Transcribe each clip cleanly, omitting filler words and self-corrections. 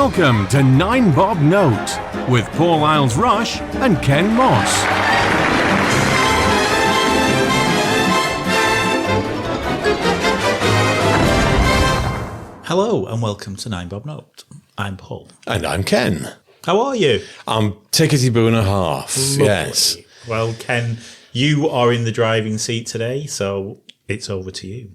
Welcome to 9 Bob Note with Paul Isles-Rush and Ken Moss. Hello and welcome to 9 Bob Note. I'm Paul. And I'm Ken. How are you? I'm tickety-boo and a half, Lovely. Yes. Well, Ken, you are in the driving seat today, so it's over to you.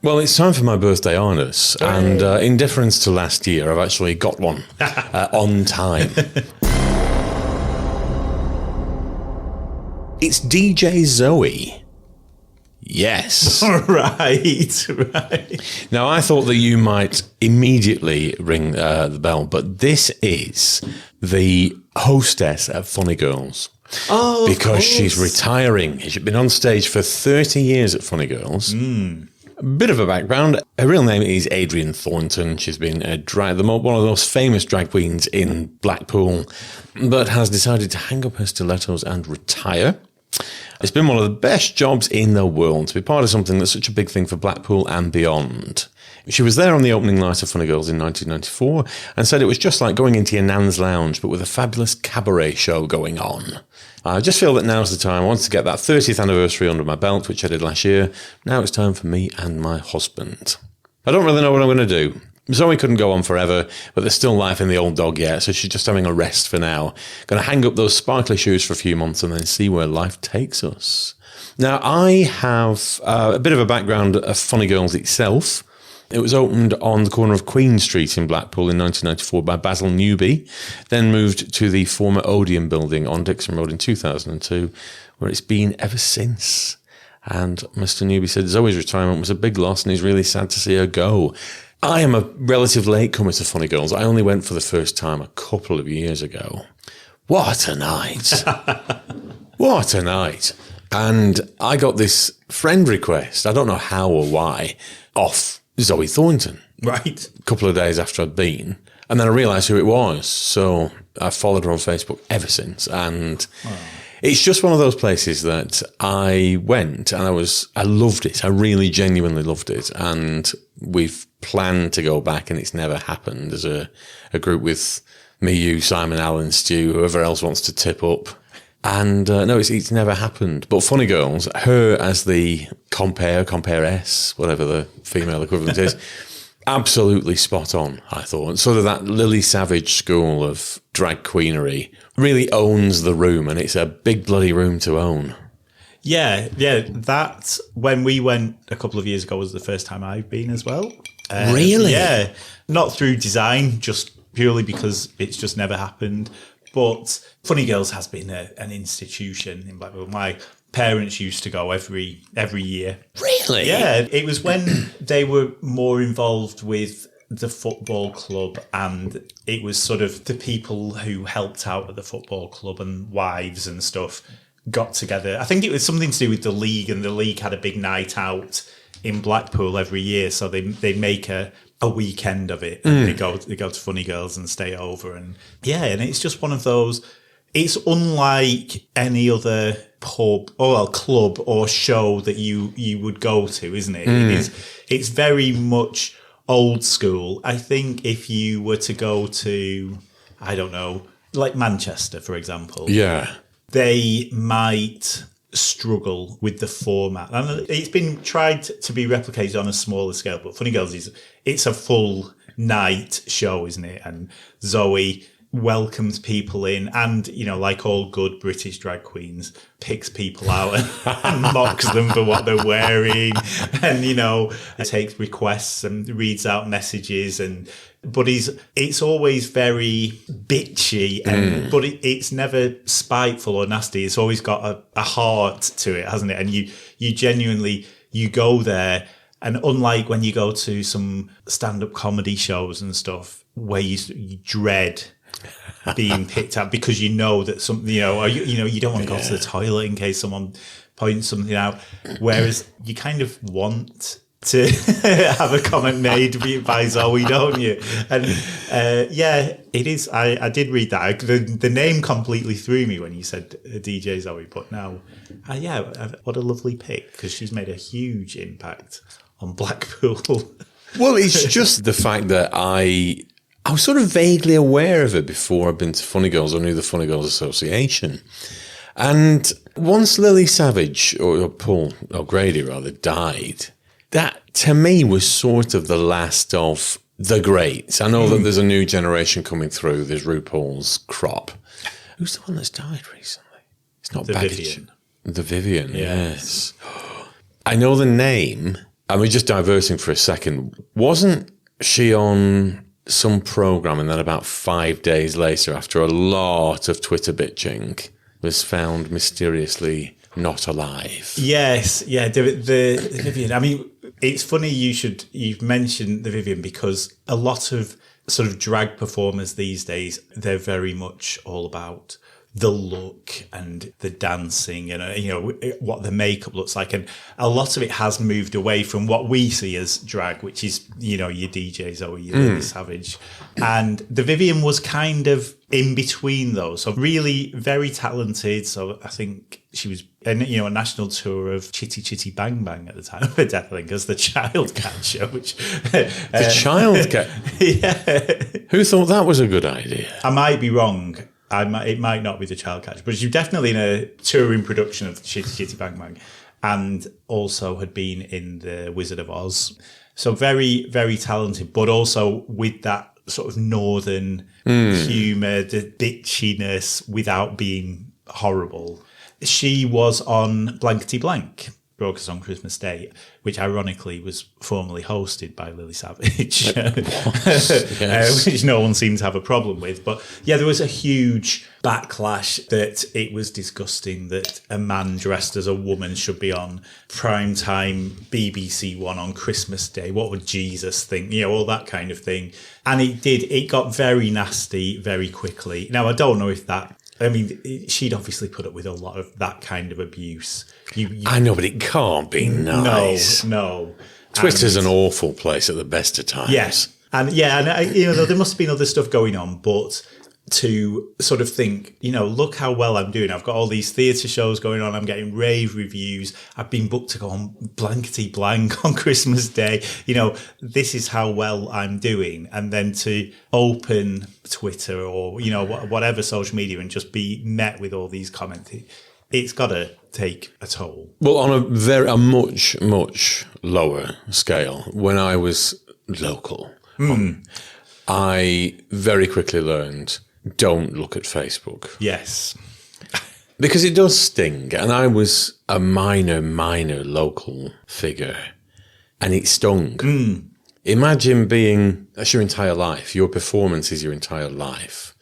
Well, it's time for my birthday honours, and in deference to last year, I've actually got one on time. It's DJ Zoe. Yes. Right. Now, I thought that you might immediately ring the bell, but this is the hostess at Funny Girls. Oh, because she's retiring. She's been on stage for 30 years at Funny Girls. A bit of a background. Her real name is Adrian Thornton. She's been one of the most famous drag queens in Blackpool, but has decided to hang up her stilettos and retire. It's been one of the best jobs in the world to be part of something that's such a big thing for Blackpool and beyond. She was there on the opening night of Funny Girls in 1994 and said it was just like going into your nan's lounge, but with a fabulous cabaret show going on. I just feel that now's the time. I want to get that 30th anniversary under my belt, which I did last year. Now it's time for me and my husband. I don't really know what I'm going to do. Zoe couldn't go on forever, but there's still life in the old dog yet, so she's just having a rest for now. Going to hang up those sparkly shoes for a few months and then see where life takes us. Now, I have a bit of a background of Funny Girls itself. It was opened on the corner of Queen Street in Blackpool in 1994 by Basil Newby, then moved to the former Odeon building on Dixon Road in 2002, where it's been ever since. And Mr. Newby said Zoe's retirement was a big loss and he's really sad to see her go. I am a relative latecomer to Funny Girls. I only went for the first time a couple of years ago. What a night. What a night. And I got this friend request, I don't know how or why, off Zoe Thornton. Right. A couple of days after I'd been. And then I realised who it was. So I followed her on Facebook ever since. And it's just one of those places that I went and I loved it. I really genuinely loved it. And we've planned to go back and it's never happened as a group with me, you, Simon, Alan, Stu, whoever else wants to tip up. And no, it's never happened. But Funny Girls, her as the compare-S, whatever the female equivalent is, absolutely spot on, I thought. And sort of that Lily Savage school of drag queenery really owns the room, and it's a big bloody room to own. Yeah. That, when we went a couple of years ago, was the first time I've been as well. Really? Yeah. Not through design, just purely because it's just never happened. But Funny Girls has been an institution in Blackpool. My parents used to go every year. Really? Yeah. It was when they were more involved with the football club, and it was sort of the people who helped out at the football club and wives and stuff got together. I think it was something to do with the league, and the league had a big night out in Blackpool every year. So they make a weekend of it, and they go to Funny Girls and stay over, and it's just one of those. It's unlike any other pub or club or show that you would go to, isn't it? It's very much old school. I think if you were to go to, I don't know, like Manchester, for example, they might struggle with the format, and it's been tried to be replicated on a smaller scale, but Funny Girls it's a full night show, isn't it? And Zoe welcomes people in, and like all good British drag queens, picks people out and mocks them for what they're wearing, and takes requests and reads out messages, but it's always very bitchy, but it's never spiteful or nasty. It's always got a heart to it, hasn't it? And you genuinely, you go there, and unlike when you go to some stand-up comedy shows and stuff where you dread being picked up because you know that you don't want to go to the toilet in case someone points something out, whereas you kind of want to have a comment made by Zoe, don't you? And it is. I did read that. The name completely threw me when you said DJ Zoe, but now, what a lovely pick, because she's made a huge impact on Blackpool. Well, it's just the fact that I I was sort of vaguely aware of it before I'd been to Funny Girls or knew the Funny Girls Association. And once Lily Savage, or Paul O'Grady rather, died, that to me was sort of the last of the greats. I know that there's a new generation coming through. There's RuPaul's crop. Who's the one that's died recently? It's not The Baggage. Vivian. The Vivian, yes. I know the name. I mean, just diverting for a second. Wasn't she on some program and then about 5 days later, after a lot of Twitter bitching, was found mysteriously not alive? Yes, yeah, the Vivian. I mean, it's funny you've mentioned the Vivian because a lot of sort of drag performers these days, they're very much all about the look and the dancing and, you know, what the makeup looks like. And a lot of it has moved away from what we see as drag, which is, you know, your DJs or your Lily Savage. And the Vivian was kind of in between those. So really very talented. So I think she was, you know, a national tour of Chitty Chitty Bang Bang at the time of her death, I think, as the child catcher, which... The child catcher? Yeah. Who thought that was a good idea? I might be wrong. It might not be the child catcher, but she's definitely in a touring production of Chitty Chitty Bang Bang, and also had been in the Wizard of Oz. So very, very talented, but also with that sort of northern humour, the bitchiness without being horrible. She was on Blankety Blank, broadcast on Christmas Day, which ironically was formerly hosted by Lily Savage, Yes. which no one seemed to have a problem with. But yeah, there was a huge backlash that it was disgusting that a man dressed as a woman should be on primetime BBC One on Christmas Day. What would Jesus think? You know, all that kind of thing. And it got very nasty very quickly. Now, I don't know if that... I mean, she'd obviously put up with a lot of that kind of abuse. I know, but it can't be nice. No. Twitter's an awful place at the best of times. Yes. And you know, there must have been other stuff going on, but to sort of think, you know, look how well I'm doing. I've got all these theatre shows going on. I'm getting rave reviews. I've been booked to go on Blankety Blank on Christmas Day. You know, this is how well I'm doing. And then to open Twitter or, you know, whatever social media and just be met with all these comments, it's got to take a toll. Well, on a much, much lower scale, when I was local, I very quickly learned, don't look at Facebook. Yes. Because it does sting. And I was a minor local figure. And it stung. Imagine that's your entire life. Your performance is your entire life.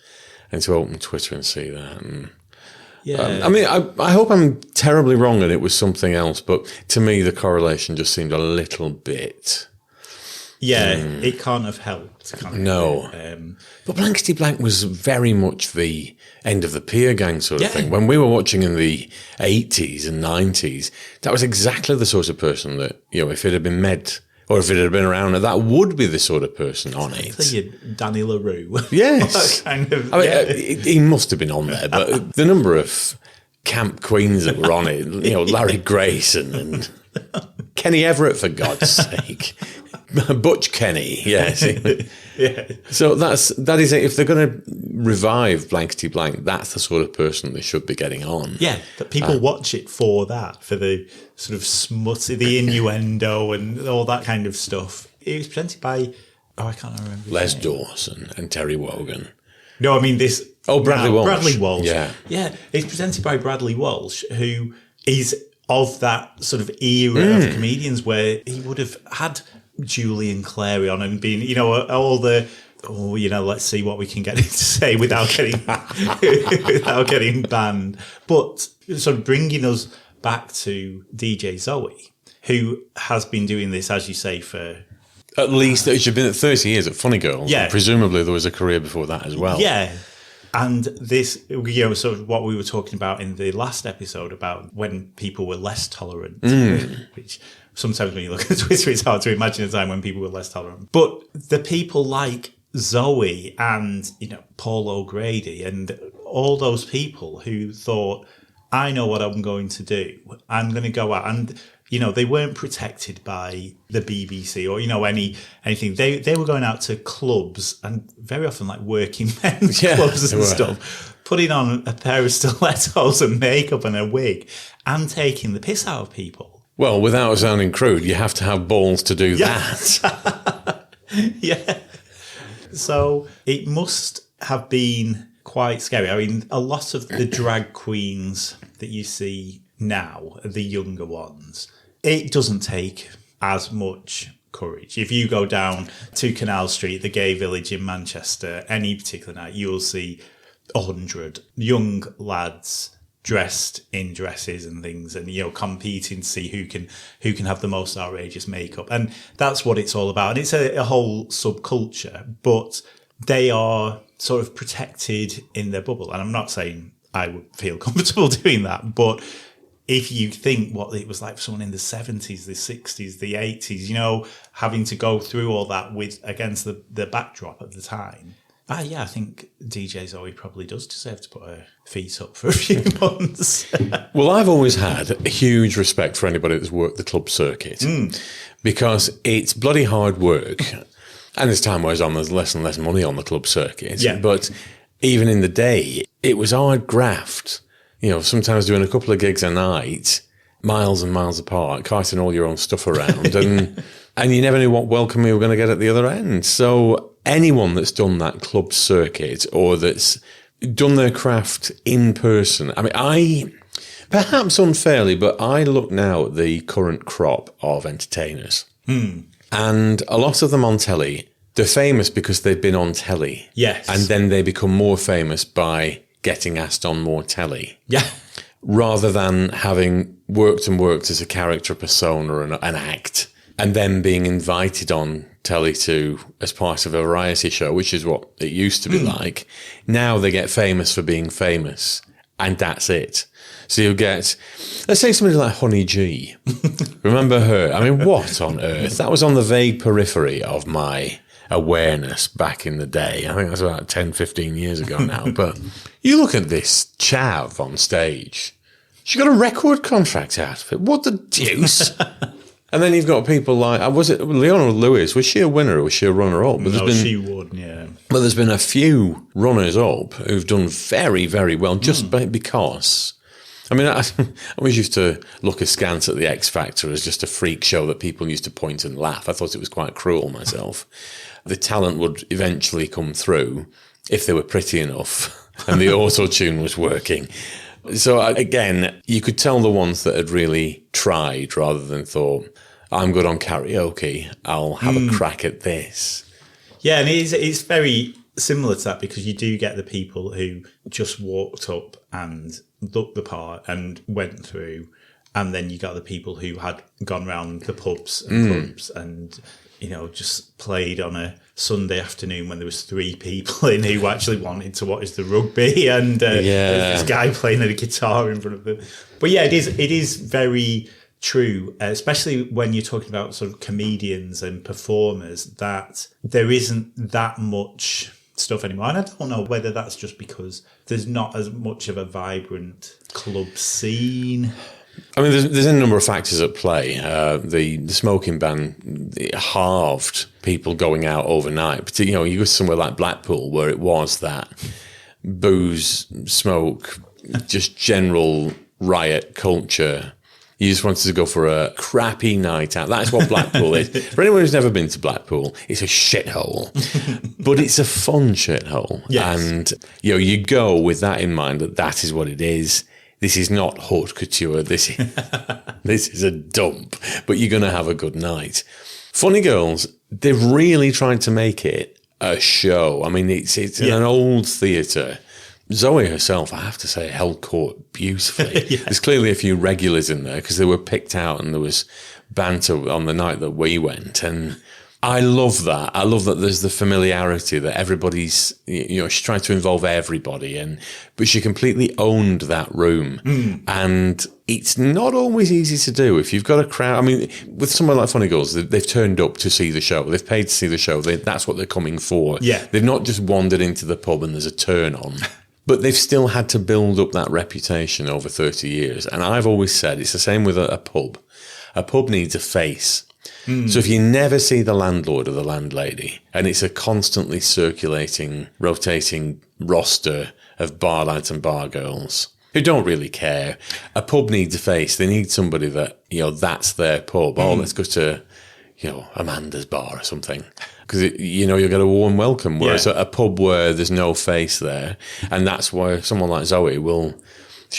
And to open Twitter and see that. I mean, I hope I'm terribly wrong and it was something else. But to me, the correlation just seemed a little bit... Yeah, it can't have helped. No. But Blankety Blank was very much the end of the pier gang sort of thing. When we were watching in the 80s and 90s, that was exactly the sort of person that, you know, if it had been Med or if it had been around, that would be the sort of person on it. Danny LaRue. Yes. Kind of, I mean, he must have been on there, but the number of camp queens that were on it, you know, Larry Grayson and Kenny Everett, for God's sake. Butch Kenny, yes. Yeah. So that is it. If they're going to revive Blankety Blank, that's the sort of person they should be getting on. Yeah, that people watch it for that, for the sort of smutty, the innuendo and all that kind of stuff. It was presented by, I can't remember. Les Dawson and Terry Wogan. No, I mean this. Bradley Walsh. Bradley Walsh. Yeah. It's presented by Bradley Walsh, who is of that sort of era of comedians where he would have had Julian Clary on and been, you know, all the, you know, let's see what we can get him to say without getting banned. But sort of bringing us back to DJ Zoe, who has been doing this, as you say, for... At least she's been at 30 years at Funny Girls. Yeah. And presumably there was a career before that as well. Yeah. And this, you know, sort of what we were talking about in the last episode about when people were less tolerant, which sometimes when you look at Twitter, it's hard to imagine a time when people were less tolerant. But the people like Zoe and, you know, Paul O'Grady and all those people who thought, I know what I'm going to do. I'm going to go out. And, they weren't protected by the BBC or, anything. They were going out to clubs and very often like working men's clubs and stuff, putting on a pair of stilettos and makeup and a wig and taking the piss out of people. Well, without sounding crude, you have to have balls to do that. Yeah. So it must have been quite scary. I mean, a lot of the drag queens that you see now, the younger ones, it doesn't take as much courage. If you go down to Canal Street, the gay village in Manchester, any particular night, you'll see 100 young lads dressed in dresses and things and, competing to see who can have the most outrageous makeup. And that's what it's all about. And it's a whole subculture, but they are sort of protected in their bubble. And I'm not saying I would feel comfortable doing that, but if you think what it was like for someone in the 70s, the 60s, the 80s, having to go through all that against the backdrop at the time. I think DJ Zoe probably does deserve to put her feet up for a few months. Well, I've always had a huge respect for anybody that's worked the club circuit because it's bloody hard work. And as time wears on, there's less and less money on the club circuit. Yeah. But even in the day, it was hard graft. Sometimes doing a couple of gigs a night, miles and miles apart, carting all your own stuff around, and you never knew what welcome you were going to get at the other end. So anyone that's done that club circuit or that's done their craft in person, I perhaps unfairly, but I look now at the current crop of entertainers. And a lot of them on telly, they're famous because they've been on telly. Yes. And then they become more famous by getting asked on more telly. Yeah. Rather than having worked as a character, a persona, or an act, and then being invited on telly as part of a variety show, which is what it used to be like. Now they get famous for being famous, and that's it. So you'll get, let's say somebody like Honey G. Remember her? What on earth? That was on the vague periphery of my awareness back in the day. I think that's about 10, 15 years ago now. But you look at this chav on stage. She got a record contract out of it. What the deuce? And then you've got people like, was it Leona Lewis? Was she a winner or was she a runner-up? She won, yeah. But there's been a few runners-up who've done very, very well just because... I always used to look askance at the X Factor as just a freak show that people used to point and laugh. I thought it was quite cruel myself. The talent would eventually come through if they were pretty enough and the auto-tune was working. So again, you could tell the ones that had really tried rather than thought, I'm good on karaoke, I'll have a crack at this. Yeah, and it's very similar to that because you do get the people who just walked up and looked the part and went through, and then you got the people who had gone round the pubs and clubs and just played on a Sunday afternoon when there was 3 people in who actually wanted to watch the rugby and this guy playing a guitar in front of them. But yeah, it is very true, especially when you're talking about sort of comedians and performers, that there isn't that much stuff anymore. And I don't know whether that's just because there's not as much of a vibrant club scene. There's a number of factors at play. The smoking ban, it halved people going out overnight. But, you go somewhere like Blackpool where it was that booze, smoke, just general riot culture. You just wanted to go for a crappy night out. That's what Blackpool is. For anyone who's never been to Blackpool, it's a shithole. But it's a fun shithole. Yes. And, you go with that in mind, that is what it is. This is not haute couture. This is a dump. But you're going to have a good night. Funny Girls, they've really tried to make it a show. It's in an old theatre. Zoe herself, I have to say, held court beautifully. There's clearly a few regulars in there because they were picked out and there was banter on the night that we went. And I love that. I love that there's the familiarity that everybody's, she tried to involve everybody, but she completely owned that room. And it's not always easy to do if you've got a crowd. With someone like Funny Girls, they've turned up to see the show. They've paid to see the show. That's what they're coming for. Yeah. They've not just wandered into the pub and there's a turn on. But they've still had to build up that reputation over 30 years. And I've always said it's the same with a pub. a pub needs a face. So if you never see the landlord or the landlady, and it's a constantly circulating, rotating roster of bar lads and bar girls who don't really care, a pub needs a face. They need somebody that, that's their pub. Oh, let's go to, Amanda's bar or something. Because, you'll get a warm welcome. Whereas a pub where there's no face there, and that's why someone like Zoe will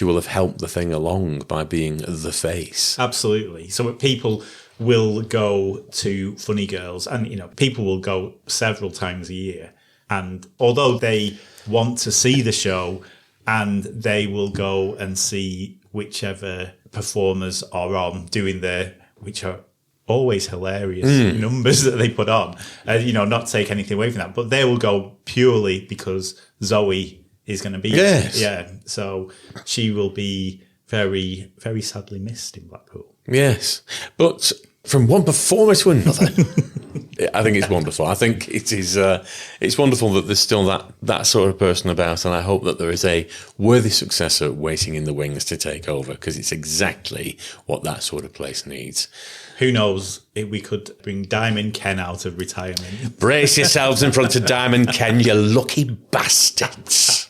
have helped the thing along by being the face. Absolutely. So people will go to Funny Girls, and people will go several times a year, and although they want to see the show, and they will go and see whichever performers are on doing which are always hilarious numbers that they put on, not take anything away from that, but they will go purely because Zoe is going to be there. Yeah, so she will be very, very sadly missed in Blackpool. Yes, but from one performer to another, I think it's wonderful. I think it is. It's wonderful that there's still that sort of person about, and I hope that there is a worthy successor waiting in the wings to take over, because it's exactly what that sort of place needs. Who knows? We could bring Diamond Ken out of retirement. Brace yourselves in front of Diamond Ken, you lucky bastards.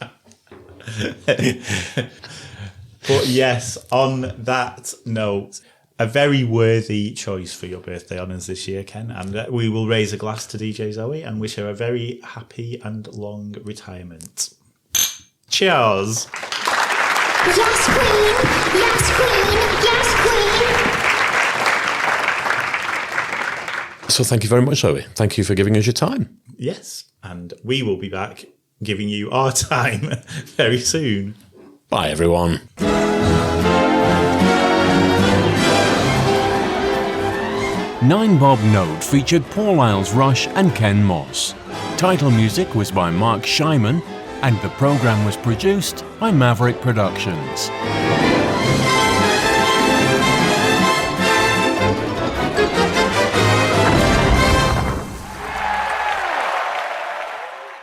But yes, on that note, a very worthy choice for your birthday honours this year, Ken. And we will raise a glass to DJ Zoe and wish her a very happy and long retirement. Cheers. Yes, Queen. Yes, Queen. Yes, Queen. So thank you very much, Zoe. Thank you for giving us your time. Yes. And we will be back giving you our time very soon. Bye, everyone. Nine Bob Note featured Paul Isles-Rush and Ken Moss. Title music was by Mark Scheiman, and the programme was produced by Maverick Productions.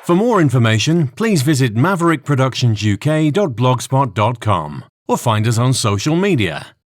For more information, please visit maverickproductionsuk.blogspot.com or find us on social media.